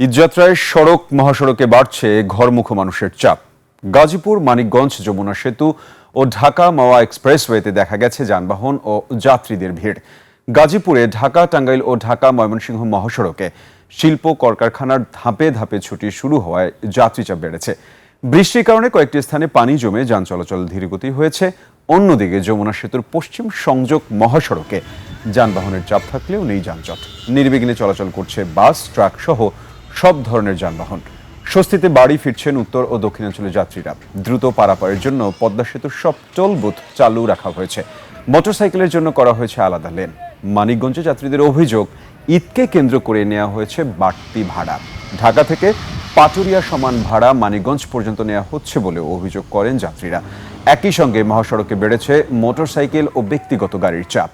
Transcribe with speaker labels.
Speaker 1: ঈদযাত্রায় সড়ক মহাসড়কে বাড়ছে ঘরমুখো মানুষের চাপ। গাজীপুর মানিকগঞ্জ যমুনা সেতু ও ঢাকা মাওয়া এক্সপ্রেসওয়েতে দেখা গেছে যানবাহন ও যাত্রীদের ভিড়। গাজীপুরে ঢাকা টাঙ্গাইল ও ঢাকা ময়মনসিংহ মহাসড়কে শিল্প কলকারখানার ধাপে ধাপে ছুটি শুরু হওয়ায় যাত্রী চাপ বেড়েছে। বৃষ্টির কারণে কয়েকটি স্থানে পানি জমে যান চলাচল ধীরগতি হয়েছে। অন্যদিকে যমুনা সেতুর পশ্চিম সংযোগ মহাসড়কে যানবাহনের চাপ থাকলেও নেই যানজট। নির্বিঘ্নে চলাচল করছে বাস, ট্রাক সহ সব ধরনের যানবাহন। স্বস্তিতে বাড়ি ফিরছেন উত্তর ও দক্ষিণাঞ্চলের যাত্রীরা। দ্রুত পারাপারের জন্য পদ্মা সেতুর সব টোল বুথ চালু রাখা হয়েছে। মোটরসাইকেলের জন্য করা হয়েছে আলাদা লেন। মানিকগঞ্জে যাত্রীদের অভিযোগ, ঈদকে কেন্দ্র করে নেওয়া হয়েছে বাড়তি ভাড়া। ঢাকা থেকে পাটুরিয়া সমান ভাড়া মানিকগঞ্জ পর্যন্ত নেওয়া হচ্ছে বলে অভিযোগ করেন যাত্রীরা। একই সঙ্গে মহাসড়কে বেড়েছে মোটরসাইকেল ও ব্যক্তিগত গাড়ির চাপ।